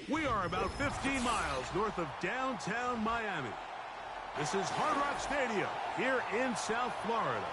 We are about 15 miles north of downtown Miami. This is Hard Rock Stadium here in South Florida.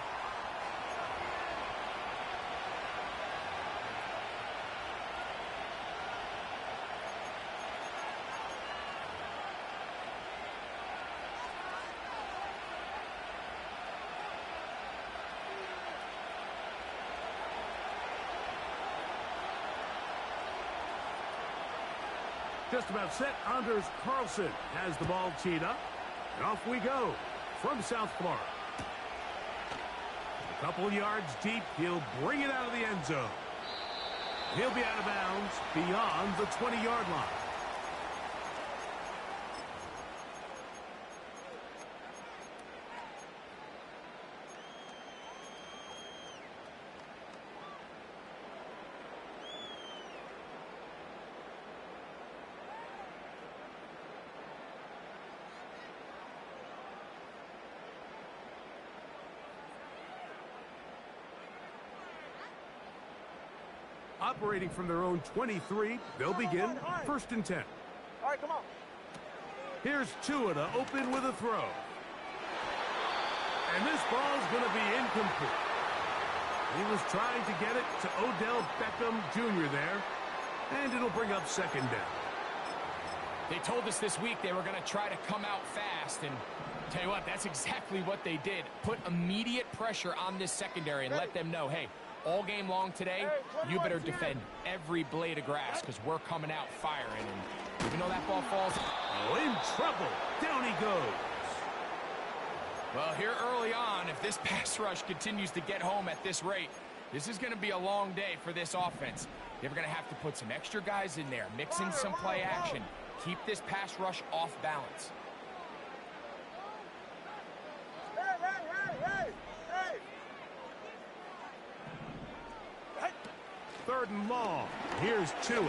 Just about set. Anders Carlson has the ball teed up. And off we go from South Florida. A couple yards deep. He'll bring it out of the end zone. He'll be out of bounds beyond the 20-yard line. Operating from their own 23, they'll begin 1st and 10. All right, come on. Here's Tua to open with a throw. And this ball's going to be incomplete. He was trying to get it to Odell Beckham Jr. there, and it'll bring up 2nd down. They told us this week they were going to try to come out fast, and tell you what, that's exactly what they did. Put immediate pressure on this secondary and let them know, hey, all game long today, you better defend every blade of grass because we're coming out firing. And even though that ball falls... Oh, in trouble. Down he goes. Well, here early on, if this pass rush continues to get home at this rate, this is going to be a long day for this offense. They're going to have to put some extra guys in there, mix in some play action, keep this pass rush off balance. Third and long. Here's Tua.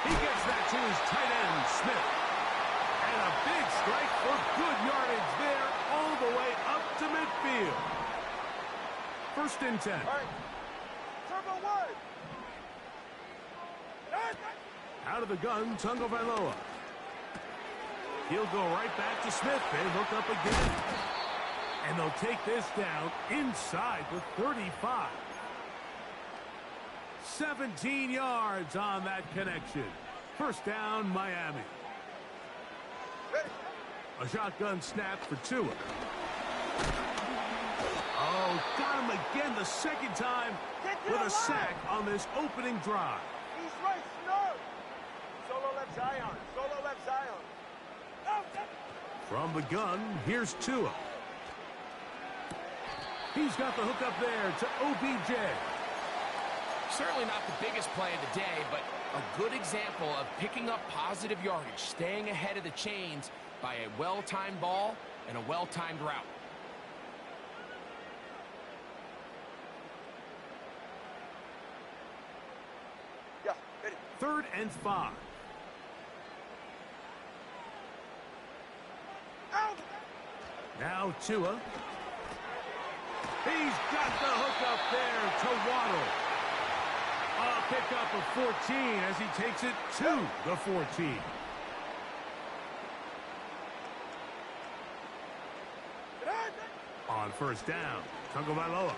He gets that to his tight end, Smith. And a big strike for good yardage there all the way up to midfield. 1st and 10. All right. Turbo one. Out of the gun, Tagovailoa. He'll go right back to Smith and hook up again. And they'll take this down inside the 35. 17 yards on that connection. 1st down, Miami. A shotgun snap for Tua. Oh, got him again the 2nd time with a sack on this opening drive. He's right, snug. Solo left Zion. Solo left Zion. From the gun, here's Tua. He's got the hook up there to OBJ. Certainly not the biggest play of the day, but a good example of picking up positive yardage, staying ahead of the chains by a well-timed ball and a well-timed route. Yeah, ready. 3rd and 5. Out. Now Tua. He's got the hook up there to Waddle. A pickup of 14 as he takes it to the 14. On 1st down, Tagovailoa.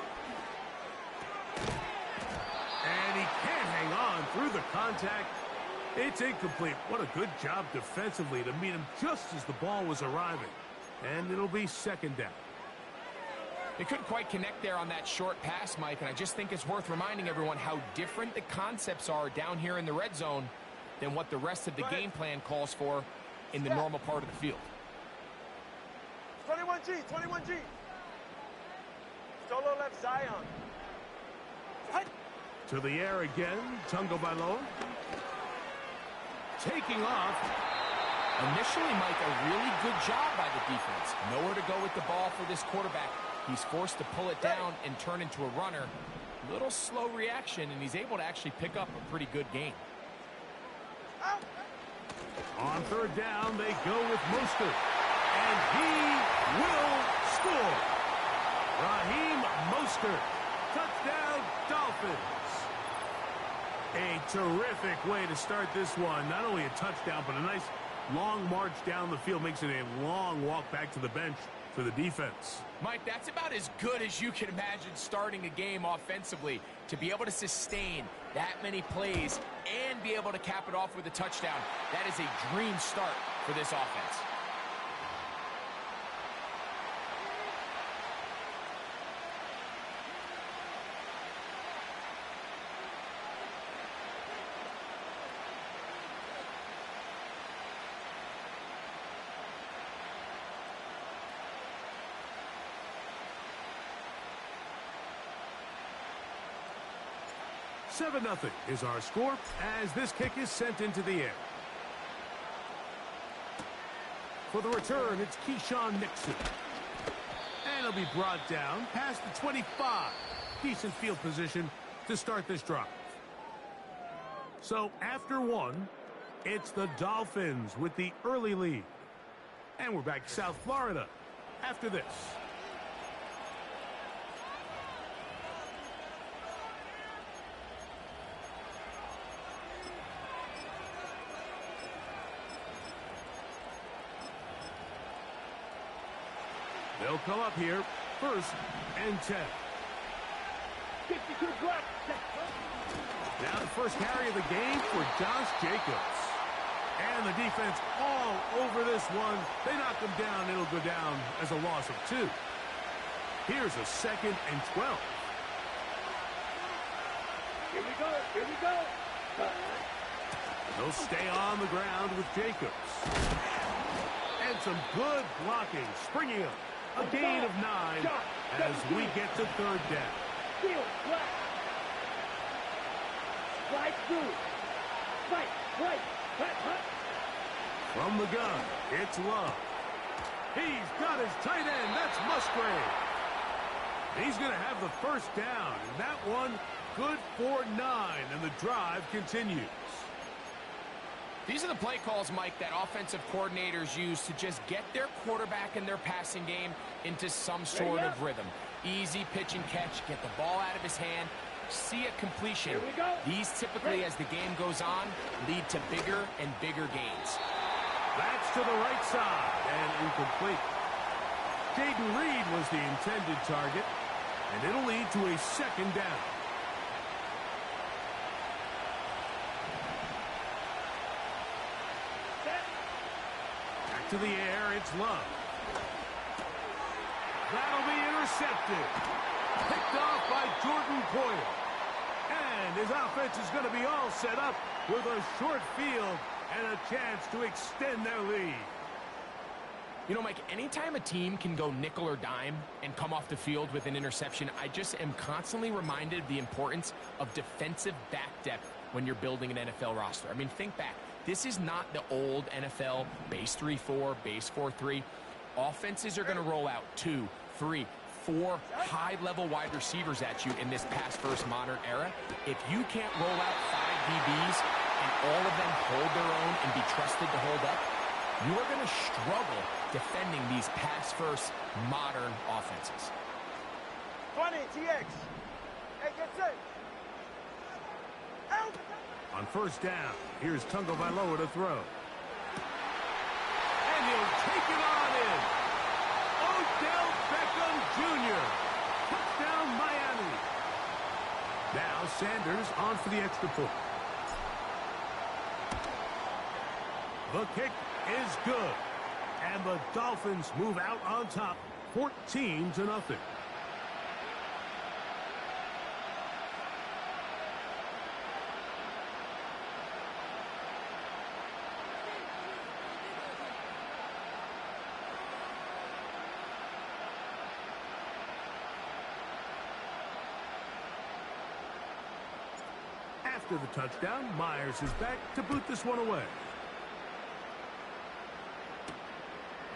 And he can't hang on through the contact. It's incomplete. What a good job defensively to meet him just as the ball was arriving. And it'll be 2nd down. They couldn't quite connect there on that short pass, Mike, and I just think it's worth reminding everyone how different the concepts are down here in the red zone than what the rest of the game plan calls for in the normal part of the field. 21G, 21G. Solo left Zion. To the air again, Tagovailoa. Taking off. Initially, Mike, a really good job by the defense. Nowhere to go with the ball for this quarterback. He's forced to pull it down and turn into a runner. Little slow reaction, and he's able to actually pick up a pretty good gain. On 3rd down, they go with Mostert. And he will score. Raheem Mostert. Touchdown, Dolphins. A terrific way to start this one. Not only a touchdown, but a nice long march down the field. Makes it a long walk back to the bench for the defense. Mike, that's about as good as you can imagine starting a game offensively. To be able to sustain that many plays and be able to cap it off with a touchdown, that is a dream start for this offense. Seven 0 is our score as this kick is sent into the air. For the return, it's Keyshawn Nixon. And it'll be brought down past the 25. Decent field position to start this drive. So after one, it's the Dolphins with the early lead. And we're back to South Florida after this. They'll come up here, 1st and 10. Now the first carry of the game for Josh Jacobs. And the defense all over this one. They knock him down. It'll go down as a loss of 2. Here's a 2nd and 12. Here we go. Here we go. They'll stay on the ground with Jacobs. And some good blocking, springing up. A gain of 9 as we get to 3rd down. Field, flat. Slide through. Right. From the gun, it's Love. He's got his tight end. That's Musgrave. He's going to have the 1st down. And that one good for 9. And the drive continues. These are the play calls, Mike, that offensive coordinators use to just get their quarterback and their passing game into some sort of rhythm. Easy pitch and catch, get the ball out of his hand, see a completion. These typically, as the game goes on, lead to bigger and bigger gains. That's to the right side and incomplete. Jaden Reed was the intended target, and it'll lead to a 2nd down. To the air, it's Love. That'll be intercepted. Picked off by Jordan Poyer. And his offense is going to be all set up with a short field and a chance to extend their lead. You know, Mike, anytime a team can go nickel or dime and come off the field with an interception, I just am constantly reminded of the importance of defensive back depth when you're building an NFL roster. I mean, think back. This is not the old NFL base 3-4, base 4-3. Offenses are going to roll out 2, 3, 4 high-level wide receivers at you in this pass-first modern era. If you can't roll out 5 DBs and all of them hold their own and be trusted to hold up, you are going to struggle defending these pass-first modern offenses. 20, TX. Hey, get set. Out. On 1st down, here's Tungo Vailoa to throw. And he'll take it on in. Odell Beckham Jr. Touchdown, Miami. Now Sanders on for the extra point. The kick is good. And the Dolphins move out on top, 14-0. After the touchdown, Myers is back to boot this one away.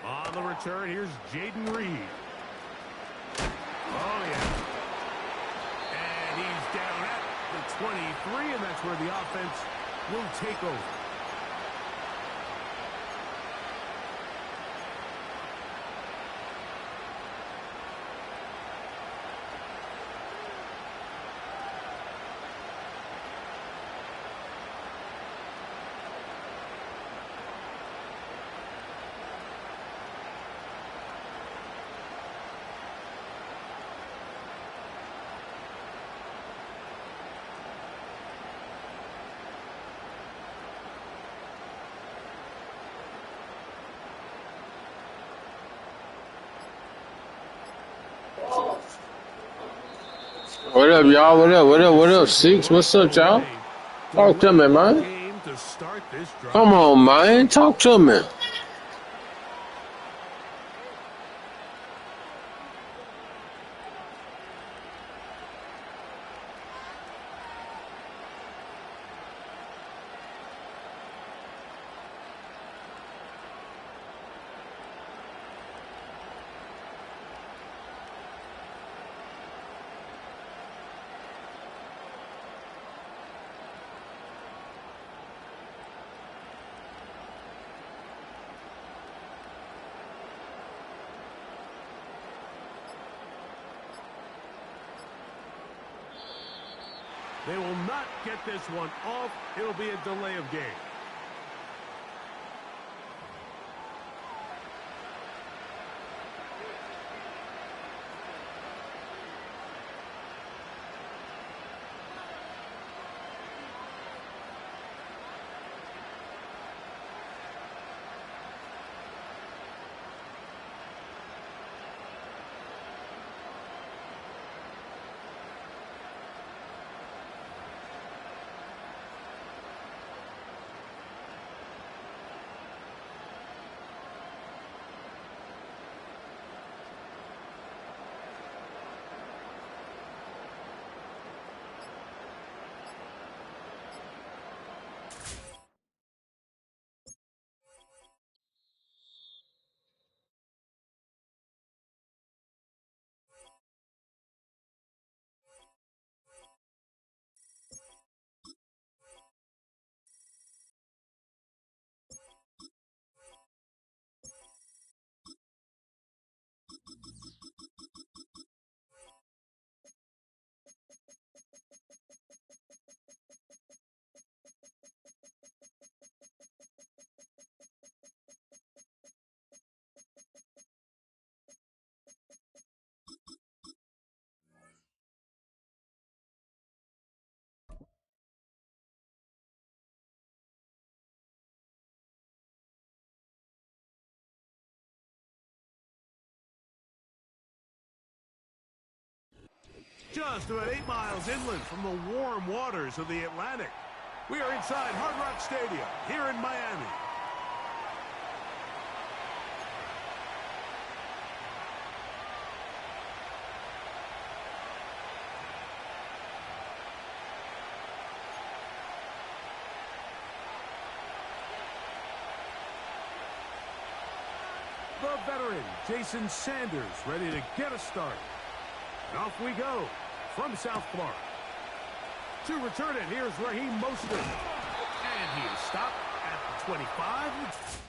On the return, here's Jaden Reed. Oh, yeah. And he's down at the 23, and that's where the offense will take over. What up, y'all? What up? What up? What up, Six? What's up, y'all? Talk to me, man. Come on, man. Talk to me. They will not get this one off. It'll be a delay of game. Just about 8 miles inland from the warm waters of the Atlantic. We are inside Hard Rock Stadium here in Miami. The veteran, Jason Sanders, ready to get us started. And off we go from South Florida. To return it, here's Raheem Mostert. And he is stopped at the 25.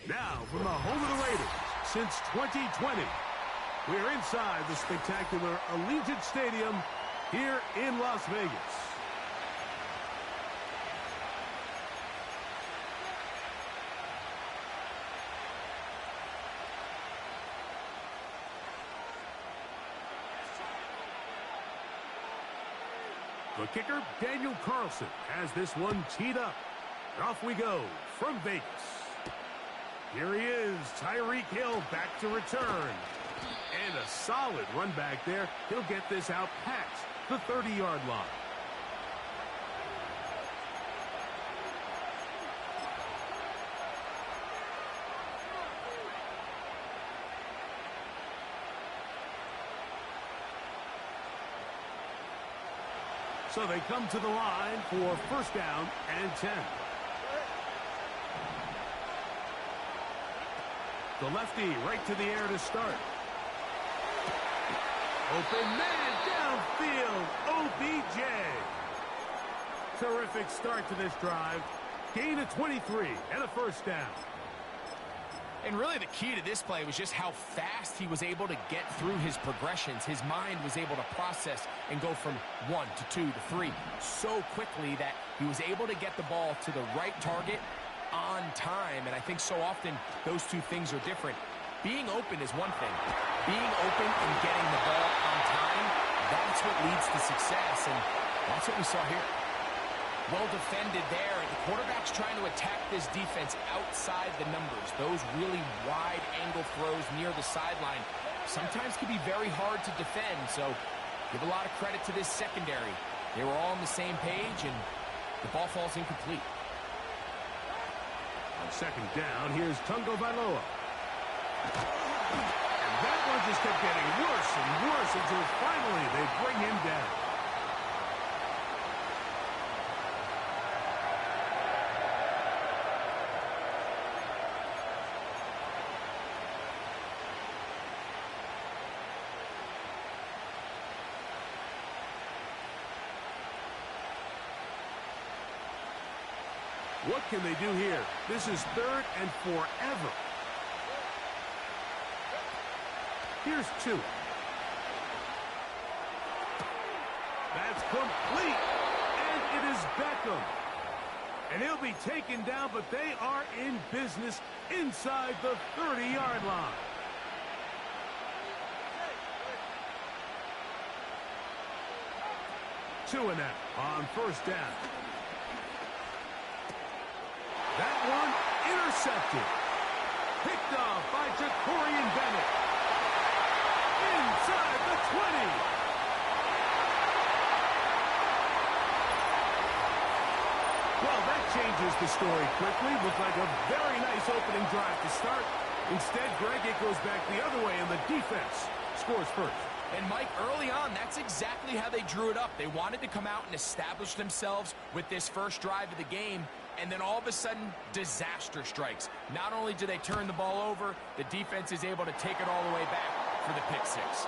Now, from the home of the Raiders, since 2020, we're inside the spectacular Allegiant Stadium here in Las Vegas. The kicker, Daniel Carlson, has this one teed up. And off we go from Vegas. Here he is, Tyreek Hill back to return. And a solid run back there. He'll get this out past the 30-yard line. So they come to the line for first down and 10. The lefty right to the air to start. Open man downfield. OBJ. Terrific start to this drive. Gain of 23 and a first down. And really the key to this play was just how fast he was able to get through his progressions. His mind was able to process and go from 1 to 2 to 3 so quickly that he was able to get the ball to the right target on time. And I think so often those two things are different. Being open is one thing. Being open and getting the ball on time, that's what leads to success. And that's what we saw here. Well defended there. The quarterback's trying to attack this defense outside the numbers. Those really wide angle throws near the sideline sometimes can be very hard to defend. So give a lot of credit to this secondary. They were all on the same page, and the ball falls incomplete. On second down, here's Tungo Vailoa. And that one just kept getting worse and worse until finally they bring him down. What can they do here? This is 3rd and forever. Here's 2. That's complete. And it is Beckham. And he'll be taken down, but they are in business inside the 30-yard line. Two and out on first down. That one intercepted. Picked off by Jacorian Bennett. Inside the 20. Well, that changes the story quickly. Looked like a very nice opening drive to start. Instead, Greg, it goes back the other way, and the defense scores first. And Mike, early on, that's exactly how they drew it up. They wanted to come out and establish themselves with this first drive of the game. And then all of a sudden, disaster strikes. Not only do they turn the ball over, the defense is able to take it all the way back for the pick six.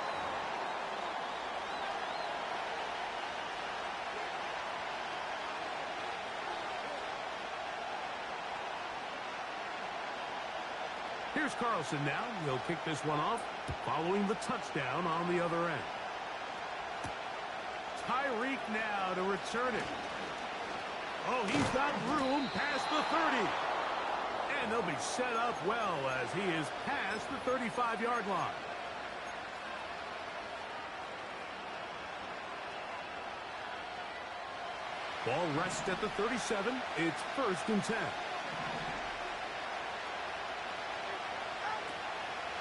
Here's Carlson now. He'll kick this one off, following the touchdown on the other end. Tyreek now to return it. Oh, he's got room past the 30. And they'll be set up well as he is past the 35-yard line. Ball rests at the 37. It's 1st and 10.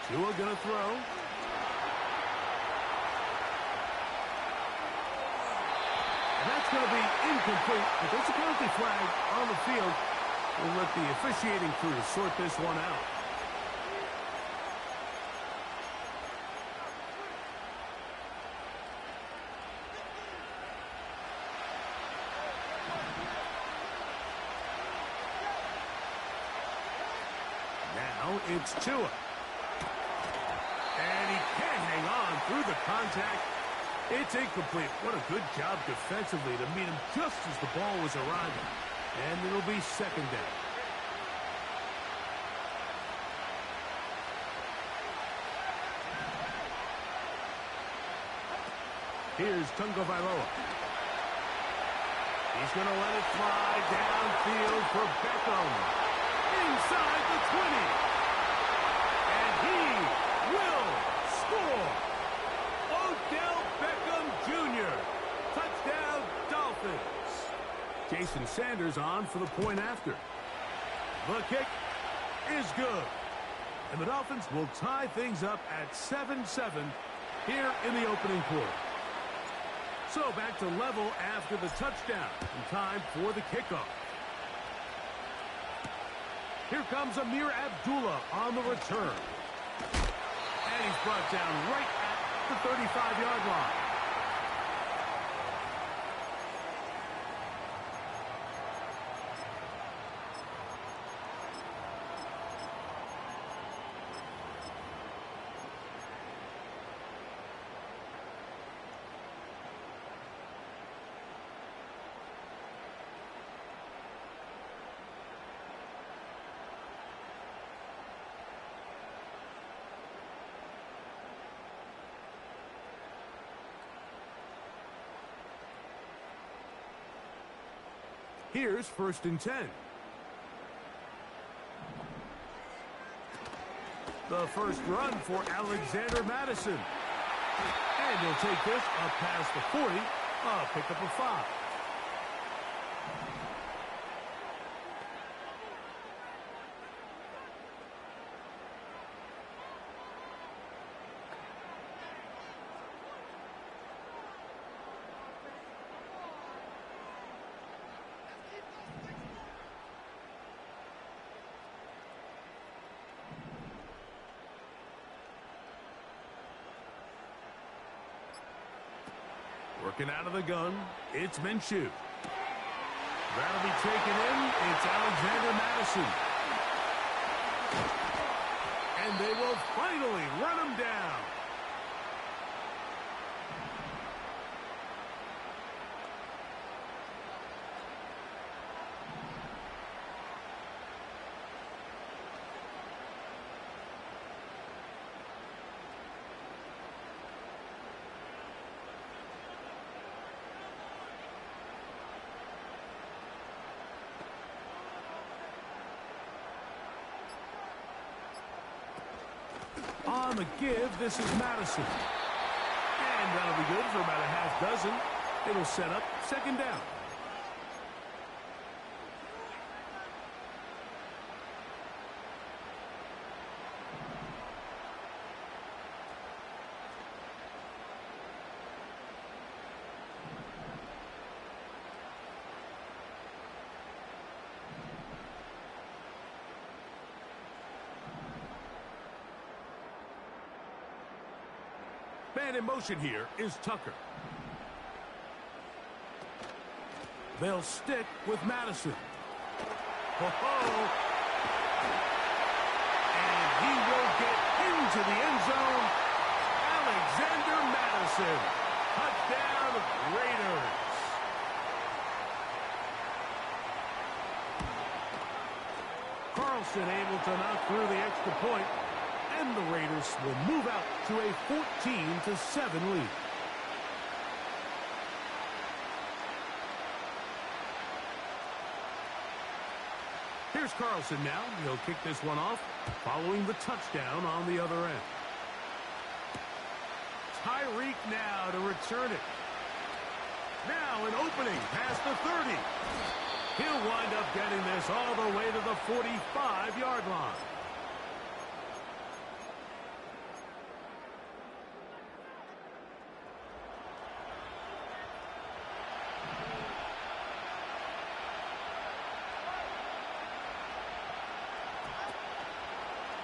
Tua gonna throw. That's going to be incomplete, but there's a penalty flag on the field. We'll let the officiating crew sort this one out. Now it's Tua. And he can't hang on through the contact. It's incomplete. What a good job defensively to meet him just as the ball was arriving. And it'll be 2nd down. Here's Tungo Vailoa. He's going to let it fly downfield for Beckham. Inside the 20. And he will score. Odell Beckham Jr. Touchdown, Dolphins. Jason Sanders on for the point after. The kick is good. And the Dolphins will tie things up at 7-7 here in the opening quarter. So back to level after the touchdown. And time for the kickoff. Here comes Amir Abdullah on the return. And he's brought down right at the 35-yard line. Here's 1st and 10. The first run for Alexander Madison. And he'll take this up past the 40, a pickup of 5. Working out of the gun, it's Minshew. That'll be taken in. It's Alexander Madison. And they will finally run him down. On the give, this is Madison. And that'll be good for about a half dozen. It'll set up 2nd down. Man in motion here is Tucker. They'll stick with Madison. And he will get into the end zone. Alexander Madison. Touchdown, Raiders. Carlson able to knock through the extra point. And the Raiders will move out to a 14-7 lead. Here's Carlson now. He'll kick this one off following the touchdown on the other end. Tyreek now to return it. Now an opening past the 30. He'll wind up getting this all the way to the 45-yard line.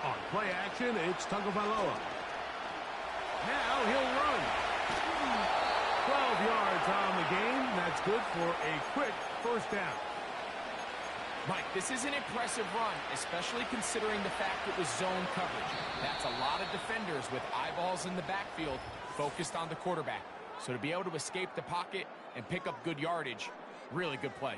On play action, it's Tagovailoa. Now he'll run. 12 yards on the game. That's good for a quick 1st down. Mike, this is an impressive run, especially considering the fact it was zone coverage. That's a lot of defenders with eyeballs in the backfield focused on the quarterback. So to be able to escape the pocket and pick up good yardage, really good play.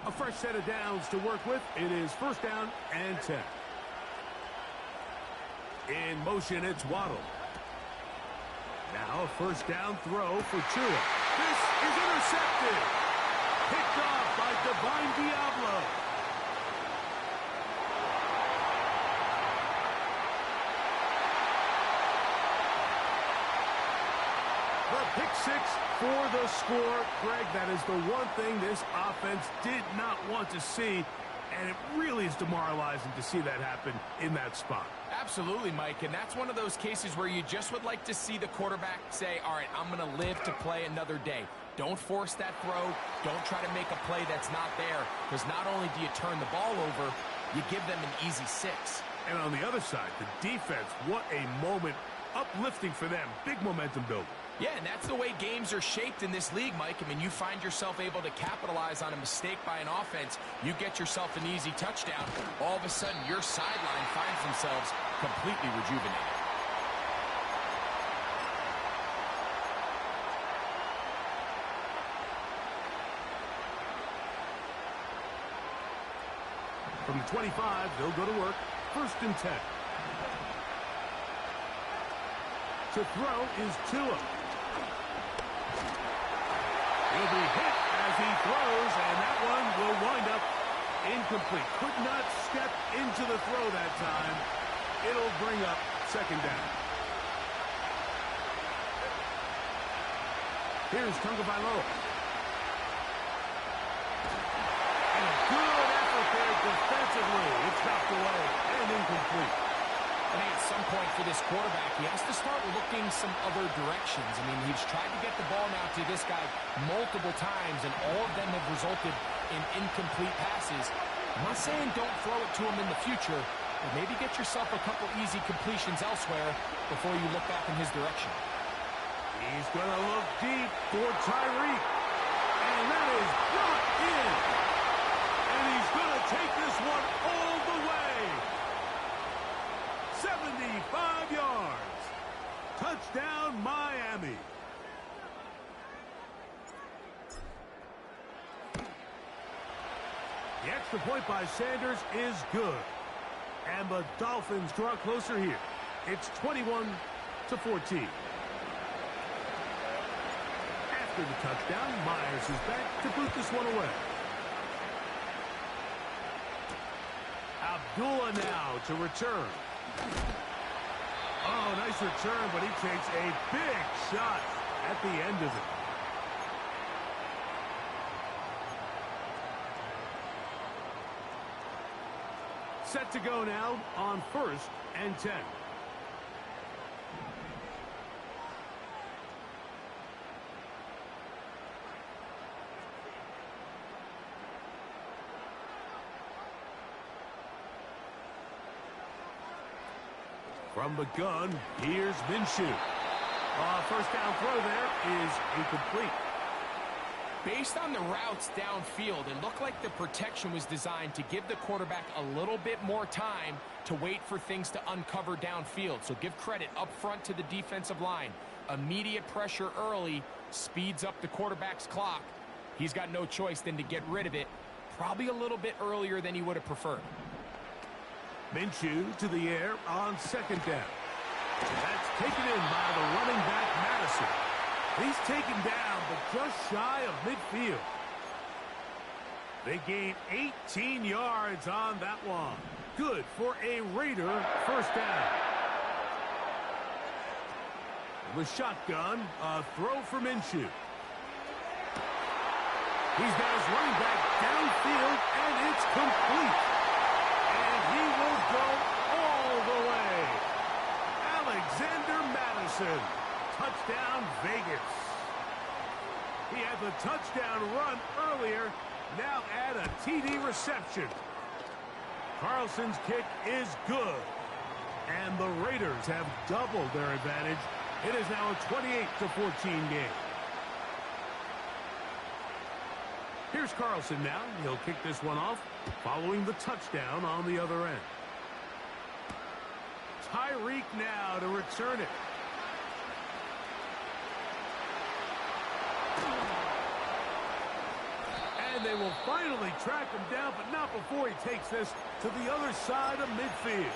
A fresh set of downs to work with. It is 1st down and 10. In motion, it's Waddle. Now a 1st down throw for Tua. This is intercepted. Picked off by Divine Diablo. The pick 6 for the score. Greg, that is the one thing this offense did not want to see, and it really is demoralizing to see that happen in that spot. Absolutely, Mike, and that's one of those cases where you just would like to see the quarterback say, all right, I'm going to live to play another day. Don't force that throw. Don't try to make a play that's not there, because not only do you turn the ball over, you give them an easy 6. And on the other side, the defense, what a moment. Uplifting for them. Big momentum building. Yeah, and that's the way games are shaped in this league, Mike. I mean, you find yourself able to capitalize on a mistake by an offense. You get yourself an easy touchdown. All of a sudden, your sideline finds themselves completely rejuvenated. From the 25, they'll go to work. 1st and 10. To throw is Tua. He'll be hit as he throws, and that one will wind up incomplete. Could not step into the throw that time. It'll bring up 2nd down. Here's Tagovailoa. And a good effort there defensively. It's knocked away and incomplete. I think at some point for this quarterback, he has to start looking some other directions. I mean, he's tried to get the ball now to this guy multiple times, and all of them have resulted in incomplete passes. I'm not saying don't throw it to him in the future, but maybe get yourself a couple easy completions elsewhere before you look back in his direction. He's going to look deep for Tyreek. And that is brought in. And he's going to take this one all the way. 75 yards. Touchdown, Miami. The extra point by Sanders is good. And the Dolphins draw closer here. It's 21-14. After the touchdown, Myers is back to boot this one away. Abdullah now to return. Oh, nice return, but he takes a big shot at the end of it. Set to go now on 1st and 10. From the gun, here's Minshew. 1st down throw there is incomplete. Based on the routes downfield, it looked like the protection was designed to give the quarterback a little bit more time to wait for things to uncover downfield. So give credit up front to the defensive line. Immediate pressure early speeds up the quarterback's clock. He's got no choice than to get rid of it, probably a little bit earlier than he would have preferred. Minshew to the air on 2nd down. That's taken in by the running back, Madison. He's taken down, but just shy of midfield. They gain 18 yards on that one. Good for a Raider 1st down. The shotgun, a throw for Minshew. He's got his running back downfield, and it's complete. And he will go all the way. Alexander Madison. Touchdown, Vegas. He had the touchdown run earlier. Now add a TD reception. Carlson's kick is good. And the Raiders have doubled their advantage. It is now a 28-14 game. Here's Carlson now. He'll kick this one off following the touchdown on the other end. Tyreek now to return it. And they will finally track him down, but not before he takes this to the other side of midfield.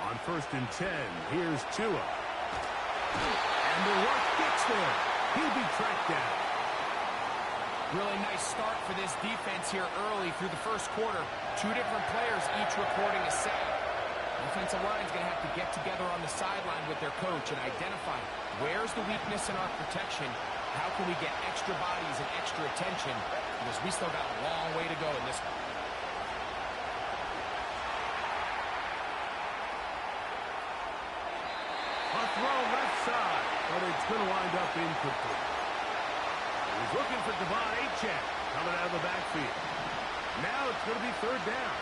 On 1st and 10, here's Tua. And the rush gets there. He'll be tracked down. Really nice start for this defense here early through the 1st quarter. 2 different players each recording a sack. Offensive line's going to have to get together on the sideline with their coach and identify where's the weakness in our protection, how can we get extra bodies and extra attention, because we still got a long way to go in this one. A throw left side, but it's going to wind up incomplete. He's looking for Devon Achane coming out of the backfield. Now it's going to be 3rd down.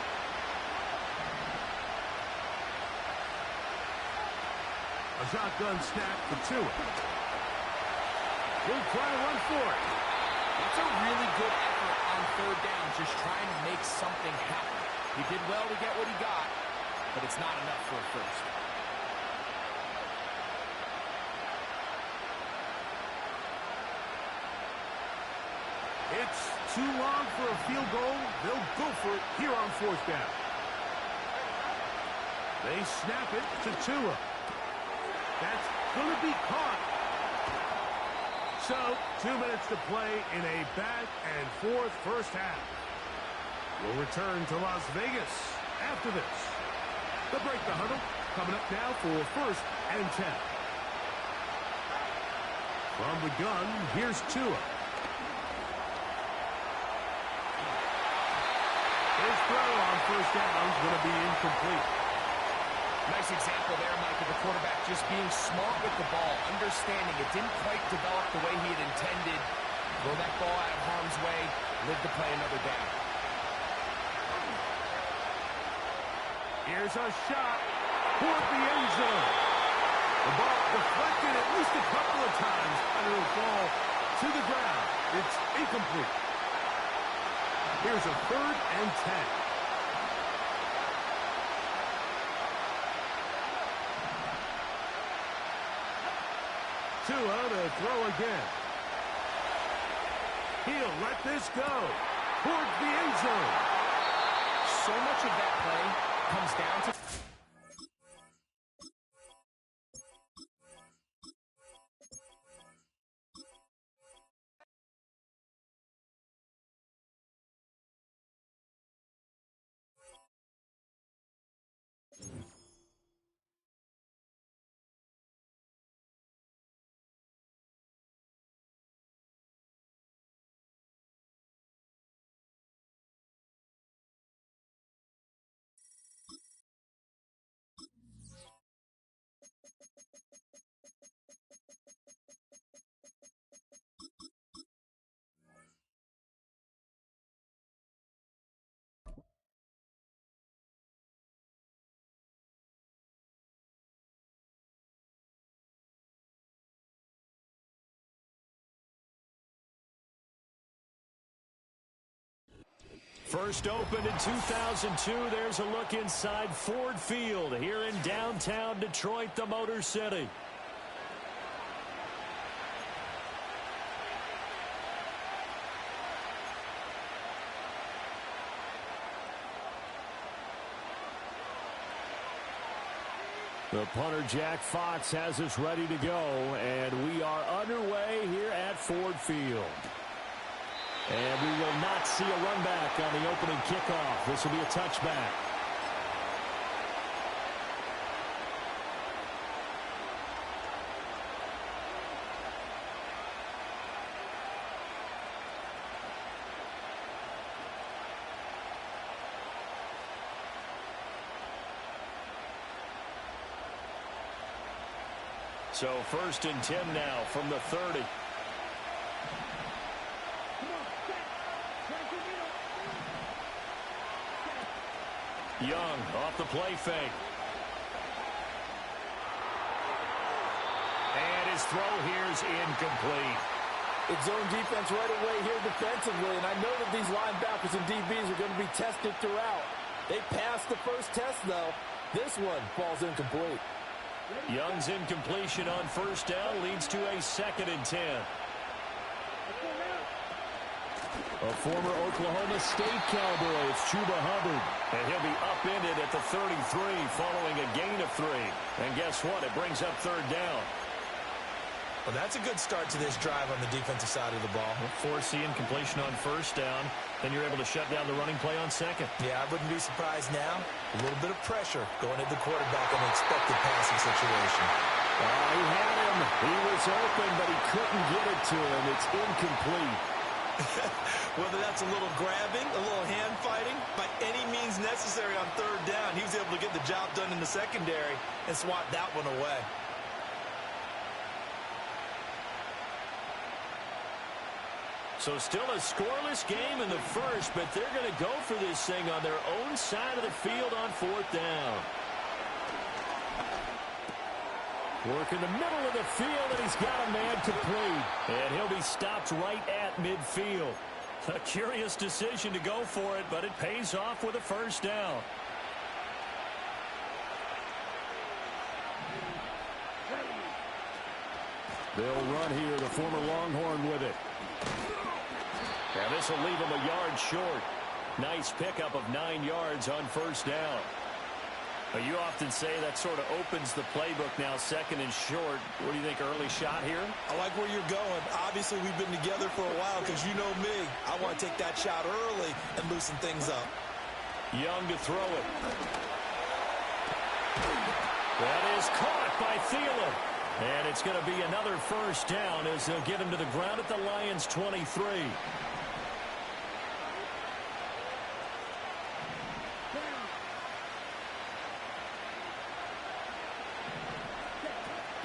A shotgun snap for Tua. He'll try to run for it. That's a really good effort on 3rd down, just trying to make something happen. He did well to get what he got, but it's not enough for a first. It's too long for a field goal. They'll go for it here on fourth down. They snap it to Tua. That's going to be caught. So, 2 minutes to play in a back-and-forth first half. We'll return to Las Vegas after this. The break the huddle coming up now for first and 10. From the gun, here's Tua. His throw on first down is going to be incomplete. Nice example there, Mike, of the quarterback just being smart with the ball, understanding it didn't quite develop the way he had intended. Throw that ball out of harm's way, live to play another down. Here's a shot toward the end zone. The ball deflected at least a couple of times, and it'll fall to the ground. It's incomplete. Here's a 3rd and 10. Tua to throw again. He'll let this go towards the end zone. So much of that play comes down to... First opened in 2002, there's a look inside Ford Field here in downtown Detroit, the Motor City. The punter, Jack Fox, has us ready to go, and we are underway here at Ford Field. And we will not see a run back on the opening kickoff. This will be a touchback. So 1st and 10 now from the 30. Young off the play fake. And his throw here is incomplete. It's zone defense right away here defensively, and I know that these linebackers and DBs are going to be tested throughout. They passed the first test, though. This one falls incomplete. Young's incompletion on first down leads to a 2nd and 10. A former Oklahoma State Cowboy, it's Chuba Hubbard. And he'll be upended at the 33 following a gain of 3. And guess what? It brings up 3rd down. Well, that's a good start to this drive on the defensive side of the ball. Force the incompletion on first down. Then you're able to shut down the running play on 2nd. Yeah, I wouldn't be surprised now. A little bit of pressure going at the quarterback in an expected passing situation. He had him. He was open, but he couldn't get it to him. It's incomplete. Whether that's a little grabbing, a little hand fighting, by any means necessary on 3rd down, he was able to get the job done in the secondary and swat that one away. So still a scoreless game in the first, but they're going to go for this thing on their own side of the field on 4th down. Work in the middle of the field, and he's got a man complete. And he'll be stopped right at midfield. A curious decision to go for it, but it pays off with a first down. They'll run here, the former Longhorn with it. And this will leave him a yard short. Nice pickup of 9 yards on first down. But you often say that sort of opens the playbook now, second and short. What do you think, early shot here? I like where you're going. Obviously, we've been together for a while because you know me. I want to take that shot early and loosen things up. Young to throw it. That is caught by Thielen. And it's going to be another first down as they'll get him to the ground at the Lions' 23.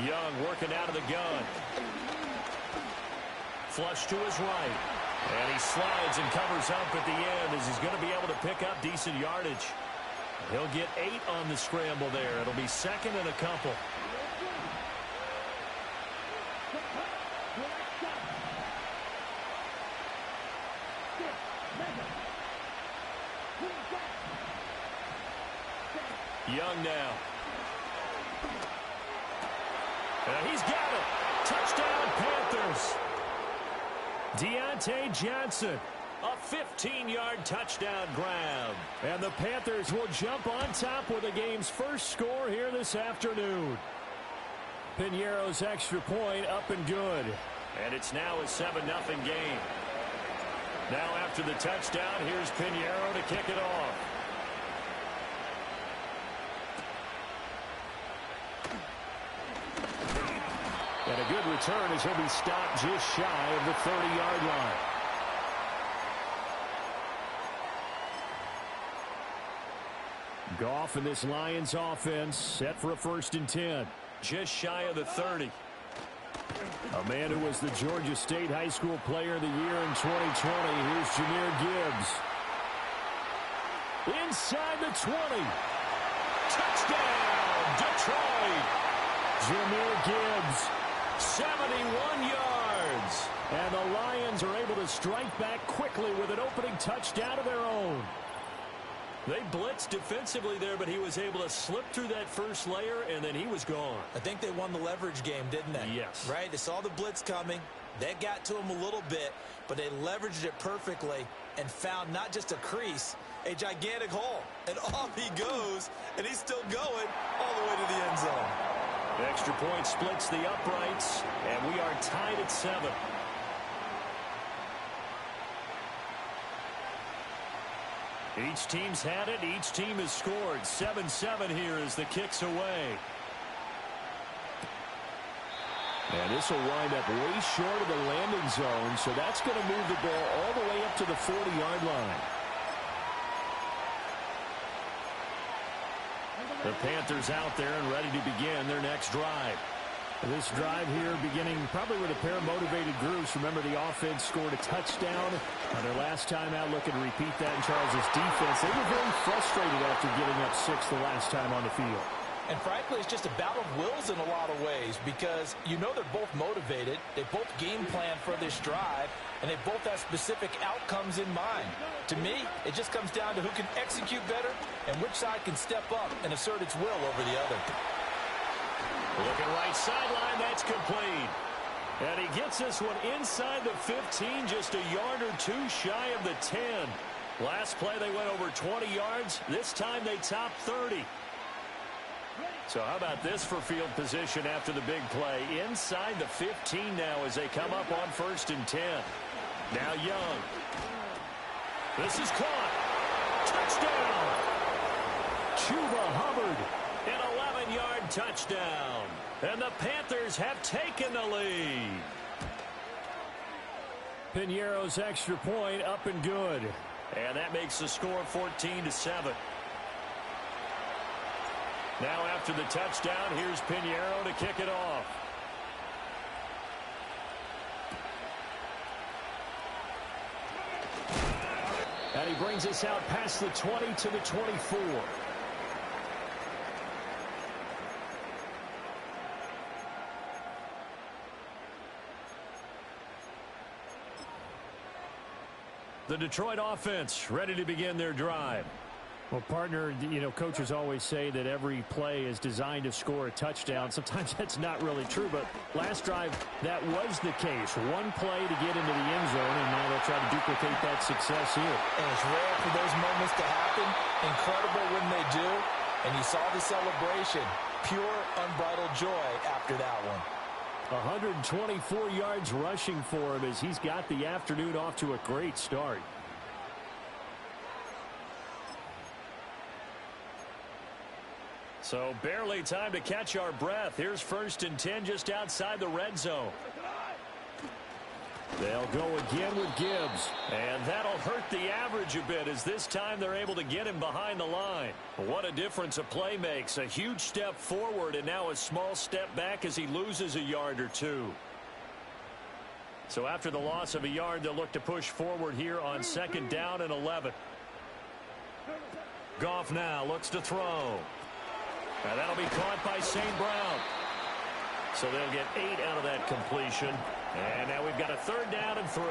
Young working out of the gun. Flush to his right. And he slides and covers up at the end as he's going to be able to pick up decent yardage. He'll get 8 on the scramble there. It'll be second and a couple. Young now. And he's got it. Touchdown, Panthers. Deontay Johnson, a 15-yard touchdown grab. And the Panthers will jump on top with the game's first score here this afternoon. Piñeiro's extra point up and good. And it's now a 7-0 game. Now after the touchdown, here's Piñeiro to kick it off. And a good return as he'll be stopped just shy of the 30-yard line. Goff and this Lions offense set for a 1st and 10. Just shy of the 30. A man who was the Georgia State High School Player of the Year in 2020. Here's Jahmyr Gibbs. Inside the 20. Touchdown, Detroit. Jahmyr Gibbs. 71 yards. And the Lions are able to strike back quickly with an opening touchdown of their own. They blitzed defensively there, but he was able to slip through that first layer, and then he was gone. I think they won the leverage game, didn't they? Yes. Right? They saw the blitz coming. That got to him a little bit, but they leveraged it perfectly and found not just a crease, a gigantic hole. And off he goes, and he's still going all the way to the end zone. Extra point splits the uprights, and we are tied at 7. Each team's had it. Each team has scored. 7-7 here as the kick's away. And this will wind up way short of the landing zone, so that's going to move the ball all the way up to the 40-yard line. The Panthers out there and ready to begin their next drive. This drive here beginning probably with a pair of motivated groups. Remember, the offense scored a touchdown on their last time out. Looking to repeat that in Charles' defense. They were very frustrated after giving up 6 the last time on the field. And frankly, it's just a battle of wills in a lot of ways because you know they're both motivated. They both game plan for this drive, and they both have specific outcomes in mind. To me, it just comes down to who can execute better and which side can step up and assert its will over the other. Looking right sideline, that's complete. And he gets this one inside the 15, just a yard or 2 shy of the 10. Last play, they went over 20 yards. This time, they topped 30. So how about this for field position after the big play? Inside the 15 now as they come up on 1st and 10. Now Young. This is caught. Touchdown. Chuba Hubbard. An 11-yard touchdown. And the Panthers have taken the lead. Piñeiro's extra point up and good. And that makes the score 14-7. Now after the touchdown, here's Piñeiro to kick it off. And he brings us out past the 20 to the 24. The Detroit offense ready to begin their drive. Well, partner, you know, coaches always say that every play is designed to score a touchdown. Sometimes that's not really true, but last drive, that was the case. One play to get into the end zone, and now they'll try to duplicate that success here. And it's rare for those moments to happen. Incredible when they do. And you saw the celebration. Pure, unbridled joy after that one. 124 yards rushing for him as he's got the afternoon off to a great start. So barely time to catch our breath. Here's 1st and 10 just outside the red zone. They'll go again with Gibbs. And that'll hurt the average a bit as this time they're able to get him behind the line. What a difference a play makes. A huge step forward and now a small step back as he loses a yard or two. So after the loss of a yard, they'll look to push forward here on 2nd down and 11. Goff now looks to throw. And that'll be caught by St. Brown. So they'll get 8 out of that completion. And now we've got a 3rd down and 3.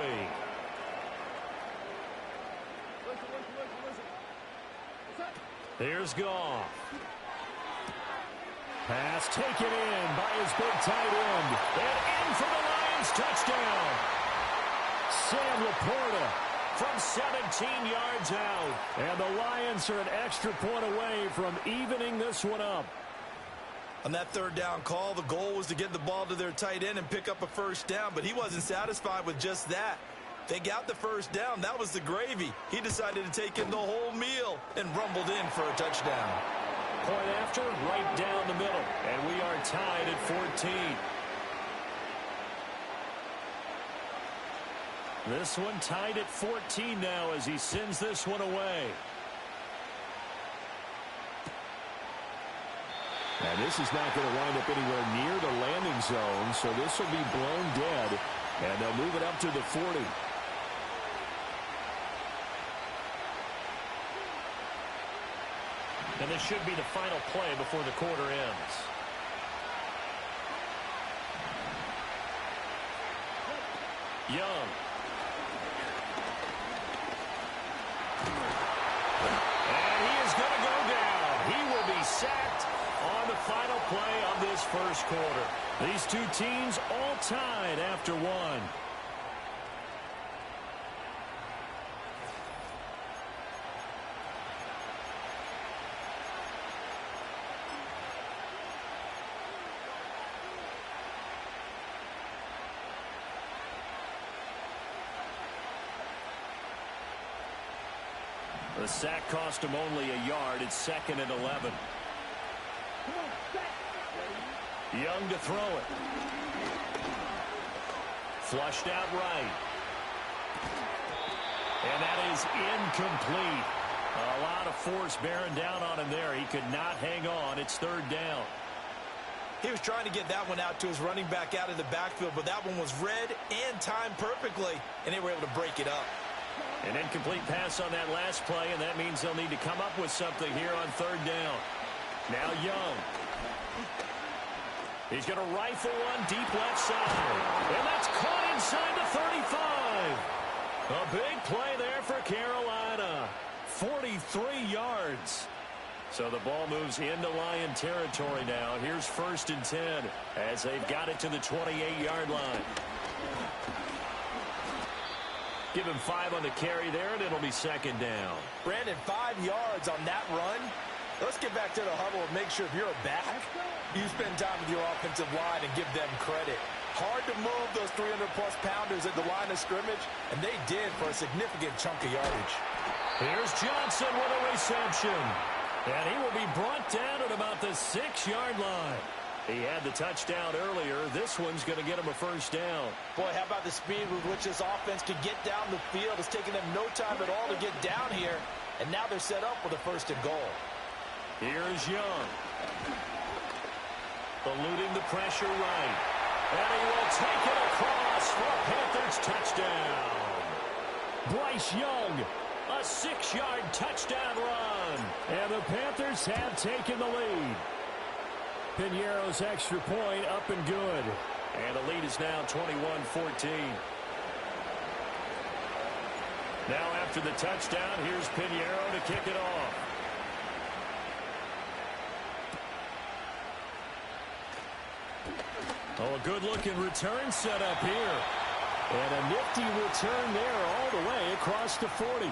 Here's Goff. Pass taken in by his big tight end. And in for the Lions touchdown. Sam Laporta from 17 yards out. And the Lions are an extra point away from evening this one up. On that 3rd down call, the goal was to get the ball to their tight end and pick up a 1st down, but he wasn't satisfied with just that. They got the 1st down. That was the gravy. He decided to take in the whole meal and rumbled in for a touchdown. Point after, right down the middle. And we are tied at 14. This one tied at 14 now as he sends this one away. And this is not going to wind up anywhere near the landing zone, so this will be blown dead, and they'll move it up to the 40. And this should be the final play before the quarter ends. Young. And he is going to go down. He will be sacked on the final play of this 1st quarter. These two teams all tied after one. The sack cost him only a yard. It's 2nd and 11. Young to throw it. Flushed out right. And that is incomplete. A lot of force bearing down on him there. He could not hang on. It's 3rd down. He was trying to get that one out to his running back out of the backfield, but that one was read and timed perfectly, and they were able to break it up. An incomplete pass on that last play, and that means they'll need to come up with something here on 3rd down. Now Young. He's going to rifle one deep left side. And that's caught inside the 35. A big play there for Carolina. 43 yards. So the ball moves into Lion territory now. Here's 1st and 10 as they've got it to the 28-yard line. Give him 5 on the carry there, and it'll be 2nd down. Brandon, 5 yards on that run. Let's get back to the huddle and make sure if you're a back, you spend time with your offensive line and give them credit. Hard to move those 300-plus pounders at the line of scrimmage, and they did for a significant chunk of yardage. Here's Johnson with a reception. And he will be brought down at about the 6-yard line. He had the touchdown earlier. This one's going to get him a 1st down. Boy, how about the speed with which this offense could get down the field? It's taken them no time at all to get down here. And now they're set up with a 1st and goal. Here's Young. Eluding the pressure right. And he will take it across for a Panthers touchdown. Bryce Young, a 6-yard touchdown run. And the Panthers have taken the lead. Piñeiro's extra point up and good. And the lead is now 21-14. Now after the touchdown, here's Piñeiro to kick it off. Oh, a good-looking return set up here. And a nifty return there all the way across the 40.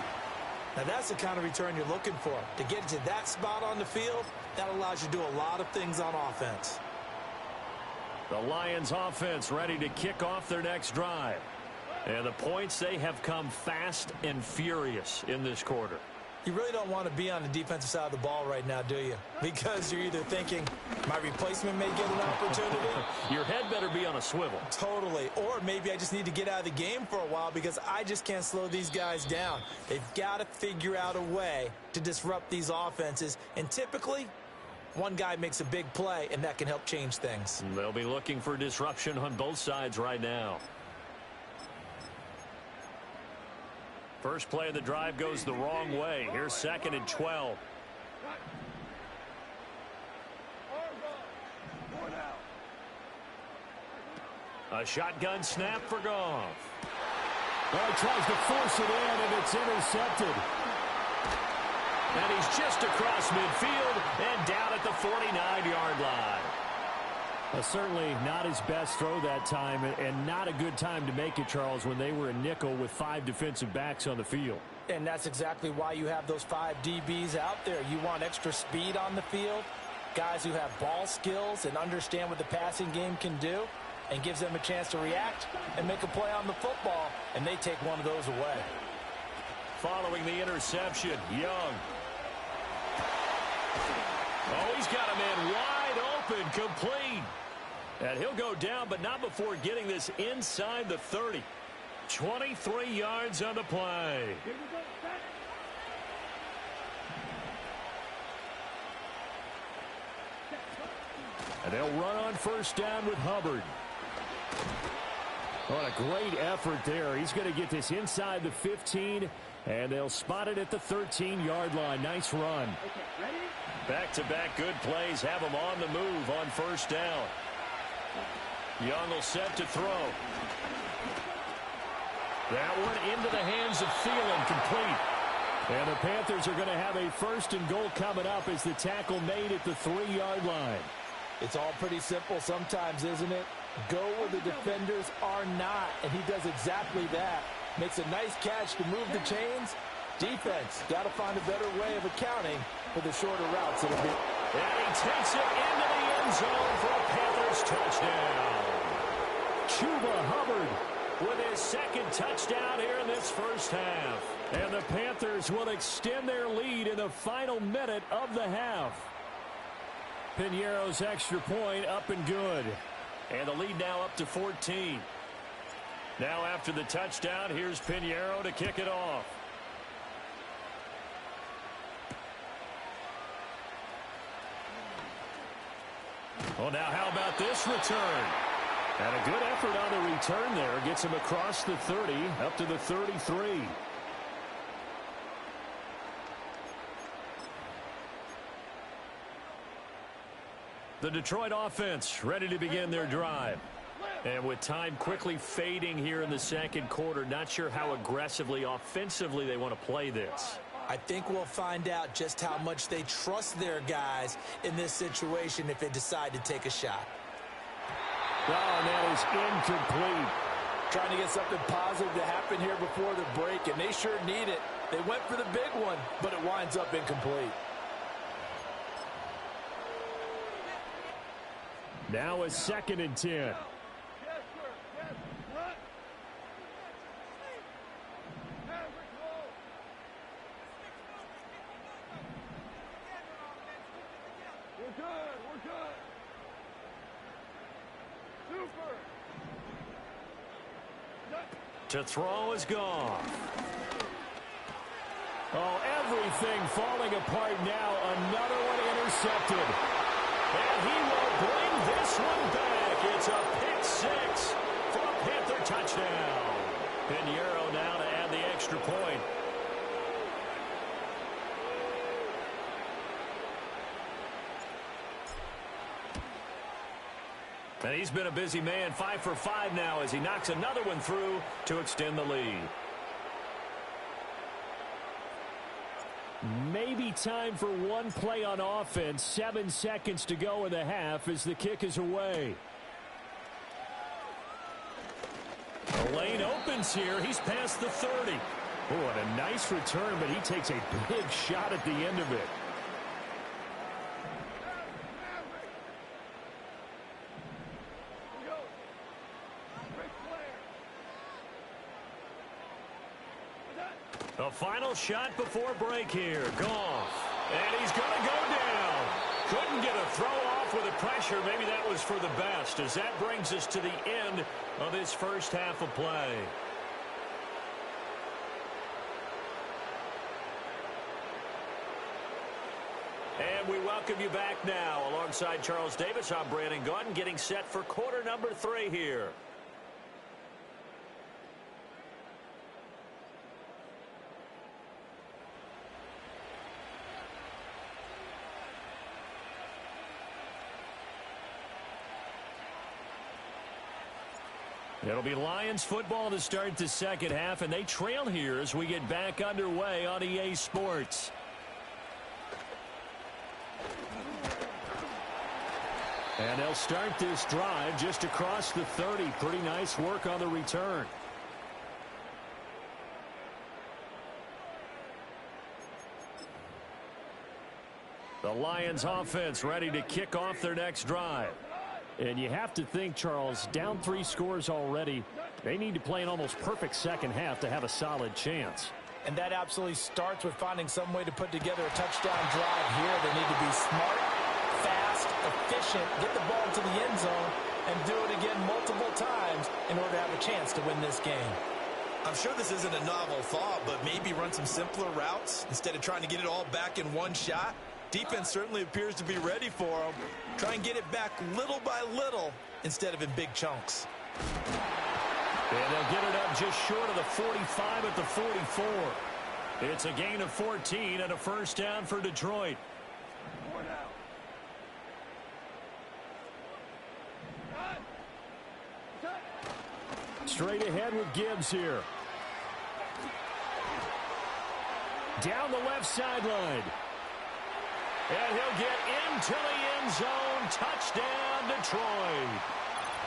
Now, that's the kind of return you're looking for. To get to that spot on the field, that allows you to do a lot of things on offense. The Lions offense ready to kick off their next drive. And the points, they have come fast and furious in this quarter. You really don't want to be on the defensive side of the ball right now, do you? Because you're either thinking, my replacement may get an opportunity. Your head better be on a swivel. Totally. Or maybe I just need to get out of the game for a while because I just can't slow these guys down. They've got to figure out a way to disrupt these offenses. And typically, one guy makes a big play, and that can help change things. They'll be looking for disruption on both sides right now. First play of the drive goes the wrong way. Here's 2nd and 12. A shotgun snap for Goff. Well, he tries to force it in, and it's intercepted. And he's just across midfield and down at the 49-yard line. Certainly not his best throw that time, and not a good time to make it, Charles, when they were a nickel with 5 defensive backs on the field. And that's exactly why you have those 5 DBs out there. You want extra speed on the field, guys who have ball skills and understand what the passing game can do, and gives them a chance to react and make a play on the football, and they take one of those away. Following the interception, Young. Oh, he's got a man wide open, complete. And he'll go down, but not before getting this inside the 30. 23 yards on the play. And they'll run on first down with Hubbard. What a great effort there. He's going to get this inside the 15, and they'll spot it at the 13-yard line. Nice run. Back-to-back good plays have him on the move on first down. Young will set to throw. That one into the hands of Thielen, complete. And the Panthers are going to have a 1st and goal coming up as the tackle made at the 3-yard line. It's all pretty simple sometimes, isn't it? Go where the defenders are not, and he does exactly that. Makes a nice catch to move the chains. Defense, got to find a better way of accounting for the shorter routes. And he takes it into the end zone for a Panthers touchdown. Chuba Hubbard with his 2nd touchdown here in this first half. And the Panthers will extend their lead in the final minute of the half. Piñeiro's extra point up and good. And the lead now up to 14. Now after the touchdown, here's Piñeiro to kick it off. Well, now how about this return? And a good effort on the return there. Gets him across the 30, up to the 33. The Detroit offense ready to begin their drive. And with time quickly fading here in the 2nd quarter, not sure how aggressively, offensively they want to play this. I think we'll find out just how much they trust their guys in this situation if they decide to take a shot. Oh, and that is incomplete. Trying to get something positive to happen here before the break, and they sure need it. They went for the big one, but it winds up incomplete. Now a 2nd and 10. To throw is gone. Oh, everything falling apart now. Another one intercepted. And he will bring this one back. It's a pick 6 for a Panther touchdown. Piñeiro now to add the extra point. And he's been a busy man, 5 for 5 now as he knocks another one through to extend the lead. Maybe time for one play on offense. 7 seconds to go in the half as the kick is away. Lane opens here. He's past the 30. Oh, and a nice return, but he takes a big shot at the end of it. The final shot before break here. Goff. And he's going to go down. Couldn't get a throw off with the pressure. Maybe that was for the best, as that brings us to the end of this first half of play. And we welcome you back now. Alongside Charles Davis, I'm Brandon Gaudin, getting set for quarter number 3 here. It'll be Lions football to start the second half, and they trail here as we get back underway on EA Sports. And they'll start this drive just across the 30. Pretty nice work on the return. The Lions offense ready to kick off their next drive. And you have to think, Charles, down 3 scores already. They need to play an almost perfect second half to have a solid chance. And that absolutely starts with finding some way to put together a touchdown drive here. They need to be smart, fast, efficient, get the ball to the end zone, and do it again multiple times in order to have a chance to win this game. I'm sure this isn't a novel thought, but maybe run some simpler routes instead of trying to get it all back in one shot. Defense certainly appears to be ready for them. Try and get it back little by little instead of in big chunks. And they'll get it up just short of the 45 at the 44. It's a gain of 14 and a first down for Detroit. Straight ahead with Gibbs here. Down the left sideline. And he'll get into the end zone. Touchdown, Detroit.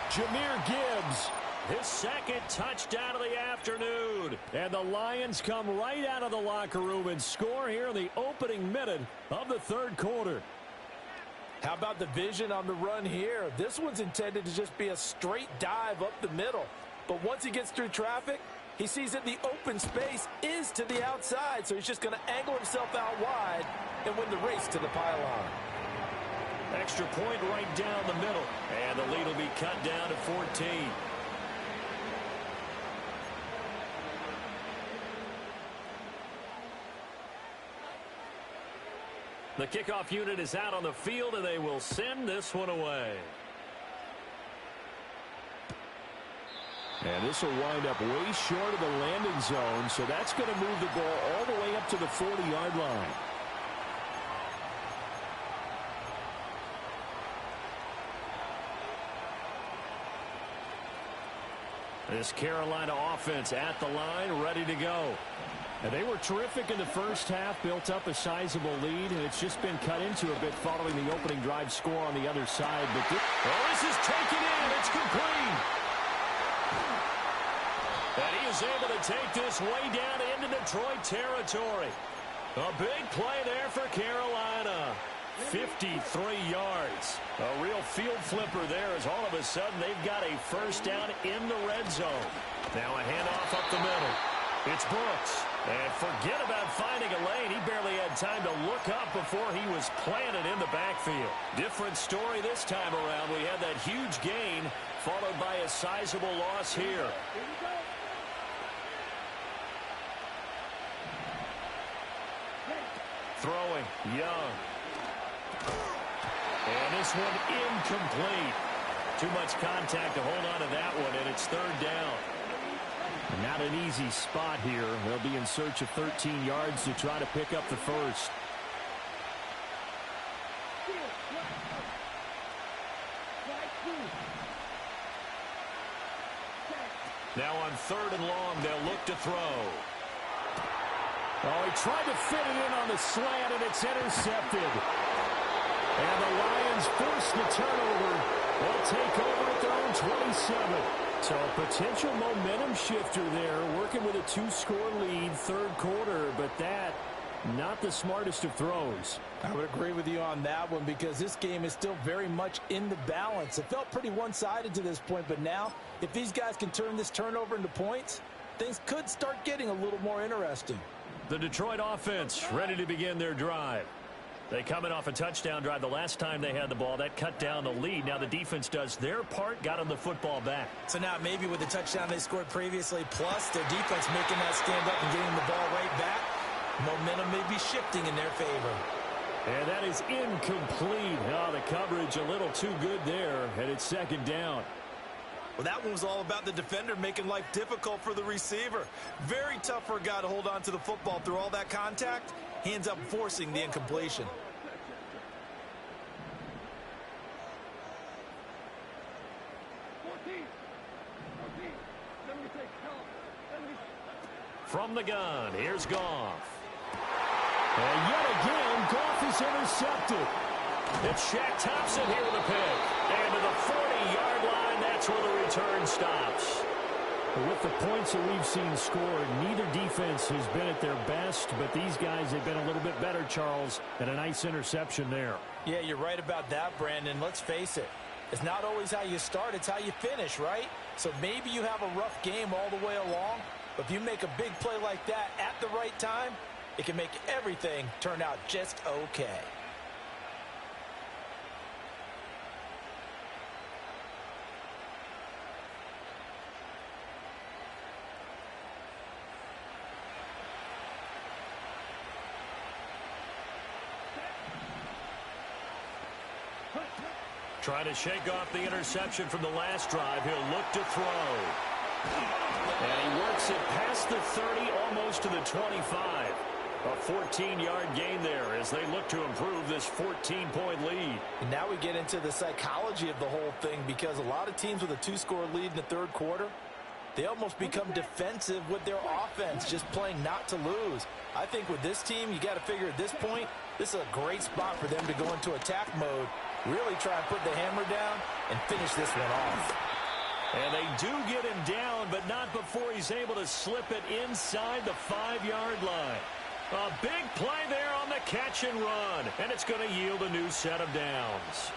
Jahmyr Gibbs, his second touchdown of the afternoon. And the Lions come right out of the locker room and score here in the opening minute of the third quarter. How about the vision on the run here? This one's intended to just be a straight dive up the middle. But once he gets through traffic, he sees that the open space is to the outside, so he's just going to angle himself out wide and win the race to the pylon. Extra point right down the middle, and the lead will be cut down to 14. The kickoff unit is out on the field, and they will send this one away. And this will wind up way short of the landing zone, so that's going to move the ball all the way up to the 40-yard line. This Carolina offense at the line, ready to go. And they were terrific in the first half, built up a sizable lead, and it's just been cut into a bit following the opening drive score on the other side. But this is taken in. It's complete. And he is able to take this way down into Detroit territory. A big play there for Carolina. 53 yards. A real field flipper there as all of a sudden they've got a first down in the red zone. Now a handoff up the middle. It's Brooks. And forget about finding a lane. He barely had time to look up before he was planted in the backfield. Different story this time around. We had that huge gain followed by a sizable loss here. Throwing, Young. And this one incomplete. Too much contact to hold on to that one, and it's third down. Not an easy spot here. They'll be in search of 13 yards to try to pick up the first. Now on third and long, they'll look to throw. Oh, he tried to fit it in on the slant, and it's intercepted. And the Lions force the turnover. They'll take over at their own 27. So a potential momentum shifter there, working with a 2-score lead, third quarter, but that, not the smartest of throws. I would agree with you on that one because this game is still very much in the balance. It felt pretty one-sided to this point, but now, if these guys can turn this turnover into points, things could start getting a little more interesting. The Detroit offense ready to begin their drive. They come in off a touchdown drive the last time they had the ball. That cut down the lead. Now the defense does their part, got them the football back. So now maybe with the touchdown they scored previously, plus their defense making that stand up and getting the ball right back, momentum may be shifting in their favor. And that is incomplete. Oh, the coverage a little too good there, and it's second down. Well, that one was all about the defender making life difficult for the receiver. Very tough for a guy to hold on to the football through all that contact. He ends up forcing the incompletion. From the gun, here's Goff. And yet again, Goff is intercepted. It's Shaq Thompson here with a pick. And to the 40-yard line, that's where the return stops. With the points that we've seen scored, neither defense has been at their best, but these guys have been a little bit better, Charles, and a nice interception there. Yeah, you're right about that, Brandon. Let's face it. It's not always how you start, it's how you finish, right? So maybe you have a rough game all the way along, but if you make a big play like that at the right time, it can make everything turn out just okay. Trying to shake off the interception from the last drive. He'll look to throw. And he works it past the 30, almost to the 25. A 14-yard gain there as they look to improve this 14-point lead. And now we get into the psychology of the whole thing because a lot of teams with a 2-score lead in the third quarter, they almost become defensive with their offense, just playing not to lose. I think with this team, you got to figure at this point, this is a great spot for them to go into attack mode, really try and put the hammer down and finish this one off. And they do get him down, but not before he's able to slip it inside the 5-yard line. A big play there on the catch and run, and it's going to yield a new set of downs.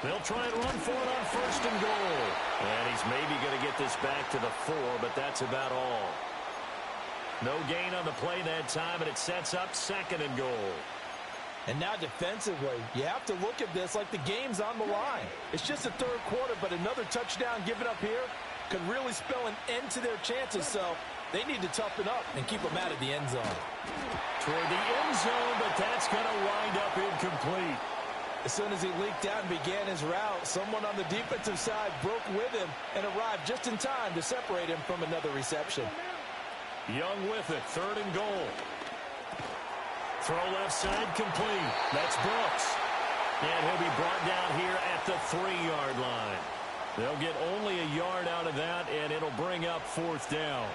They'll try and run for it on first and goal. And he's maybe going to get this back to the 4, but that's about all. No gain on the play that time, and it sets up second and goal. And now defensively, you have to look at this like the game's on the line. It's just the third quarter, but another touchdown given up here could really spell an end to their chances. So they need to toughen up and keep them out of the end zone. Toward the end zone, but that's going to wind up incomplete. As soon as he leaked out and began his route, someone on the defensive side broke with him and arrived just in time to separate him from another reception. Young with it, third and goal. Throw left side complete. That's Brooks. And he'll be brought down here at the 3-yard line. They'll get only a yard out of that, and it'll bring up fourth down.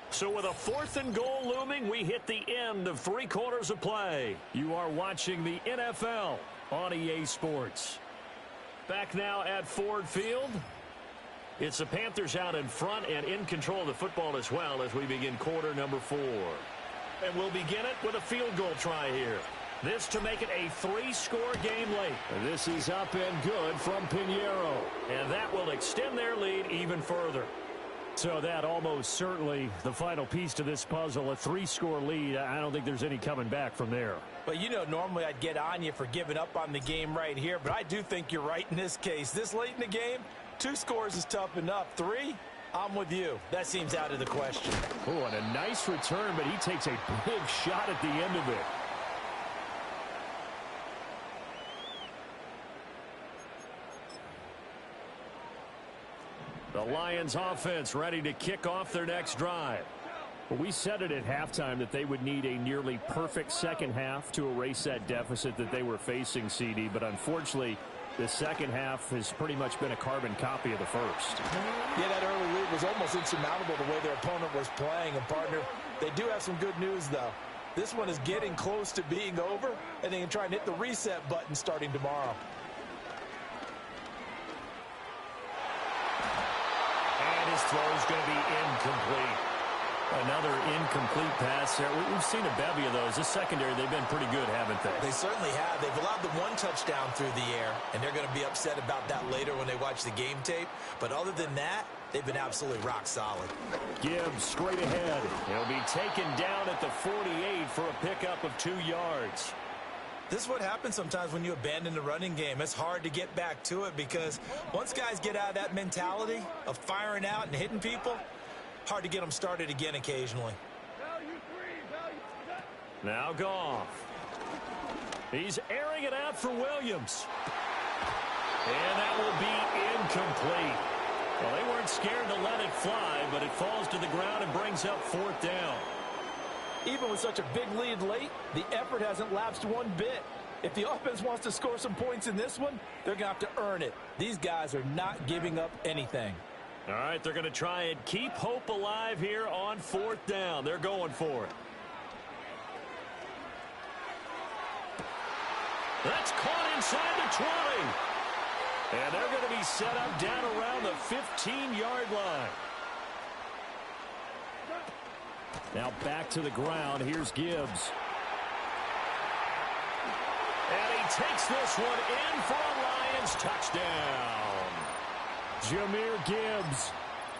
So with a fourth and goal looming, we hit the end of 3 quarters of play. You are watching the NFL on EA Sports. Back now at Ford Field. It's the Panthers out in front and in control of the football as well as we begin quarter number 4. And we'll begin it with a field goal try here. This to make it a 3-score game late. And this is up and good from Pinheiro. And that will extend their lead even further. So that almost certainly the final piece to this puzzle, a 3-score lead. I don't think there's any coming back from there. But you know, normally I'd get on you for giving up on the game right here, but I do think you're right in this case. This late in the game, 2 scores is tough enough. 3, I'm with you. That seems out of the question. Oh, and a nice return, but he takes a big shot at the end of it. The Lions offense ready to kick off their next drive. Well, we said it at halftime that they would need a nearly perfect second half to erase that deficit that they were facing, CD. But unfortunately, the second half has pretty much been a carbon copy of the first. Yeah, that early lead was almost insurmountable the way their opponent was playing. And, partner, they do have some good news, though. This one is getting close to being over, and they can try and hit the reset button starting tomorrow. And his throw is going to be incomplete. Another incomplete pass there. We've seen a bevy of those. This secondary, they've been pretty good, haven't they? They certainly have. They've allowed the one touchdown through the air, and they're going to be upset about that later when they watch the game tape. But other than that, they've been absolutely rock solid. Gibbs straight ahead. He'll be taken down at the 48 for a pickup of 2 yards. This is what happens sometimes when you abandon the running game. It's hard to get back to it because once guys get out of that mentality of firing out and hitting people, hard to get them started again occasionally. Now Goff. He's airing it out for Williams. And that will be incomplete. Well, they weren't scared to let it fly, but it falls to the ground and brings up 4th down. Even with such a big lead late, the effort hasn't lapsed one bit. If the offense wants to score some points in this one, they're going to have to earn it. These guys are not giving up anything. All right, they're going to try and keep hope alive here on 4th down. They're going for it. That's caught inside the 20. And they're going to be set up down around the 15-yard line. Now back to the ground. Here's Gibbs. And he takes this one in for a Lions touchdown. Jahmyr Gibbs,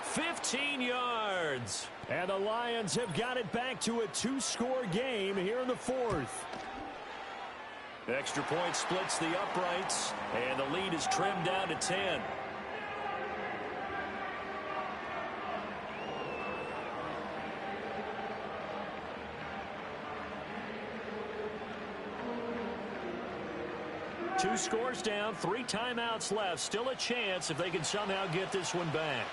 15 yards. And the Lions have got it back to a 2-score game here in the 4th. Extra point splits the uprights, and the lead is trimmed down to 10. Two scores down, 3 timeouts left. Still a chance if they can somehow get this one back.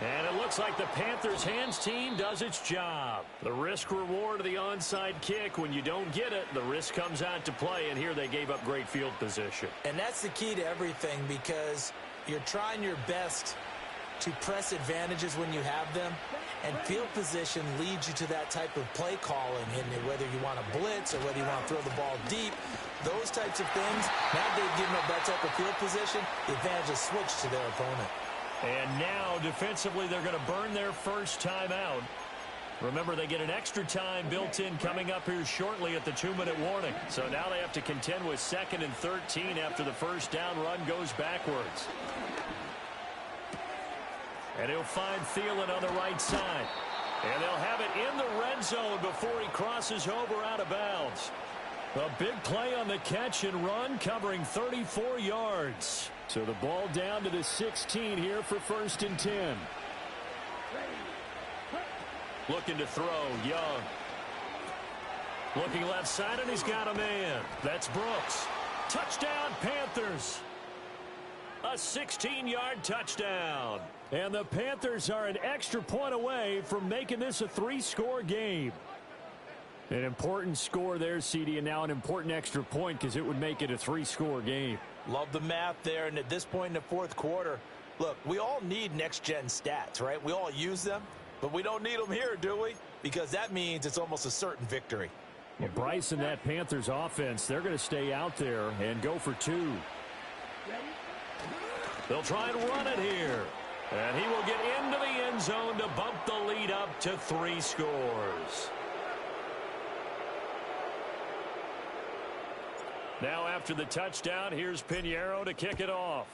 And it looks like the Panthers' hands team does its job. The risk-reward of the onside kick. When you don't get it, the risk comes out to play, and here they gave up great field position. And that's the key to everything because you're trying your best to press advantages when you have them. And field position leads you to that type of play calling, and whether you want to blitz or whether you want to throw the ball deep, those types of things, now they've given up that type of field position, the advantage is switched to their opponent. And now, defensively, they're going to burn their first time out. Remember, they get an extra time built in coming up here shortly at the 2-minute warning. So now they have to contend with 2nd and 13 after the first down run goes backwards. And he'll find Thielen on the right side. And they'll have it in the red zone before he crosses over out of bounds. A big play on the catch and run, covering 34 yards. So the ball down to the 16 here for 1st and 10. Looking to throw, Young. Looking left side, and he's got a man. That's Brooks. Touchdown, Panthers. A 16-yard touchdown. And the Panthers are an extra point away from making this a 3-score game. An important score there, CD, and now an important extra point because it would make it a 3-score game. Love the math there, and at this point in the 4th quarter, look, we all need next-gen stats, right? We all use them, but we don't need them here, do we? Because that means it's almost a certain victory. Well, Bryce and that Panthers offense, they're going to stay out there and go for 2. They'll try and run it here. And he will get into the end zone to bump the lead up to 3 scores. Now after the touchdown, here's Pinheiro to kick it off.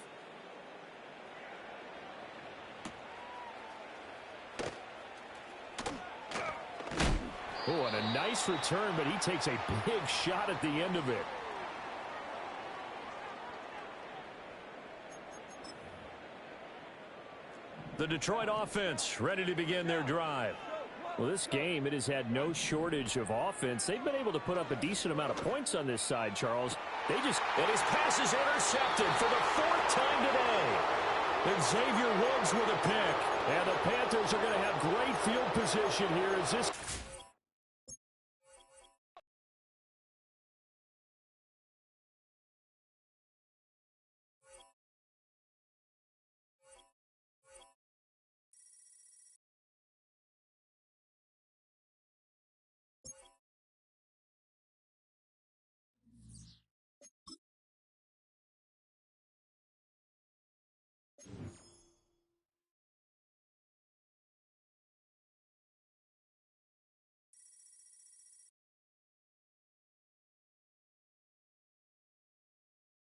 Oh, and a nice return, but he takes a big shot at the end of it. The Detroit offense ready to begin their drive. Well, this game, it has had no shortage of offense. They've been able to put up a decent amount of points on this side, Charles. And his pass is intercepted for the 4th time today. And Xavier Woods with a pick. And the Panthers are going to have great field position here as this...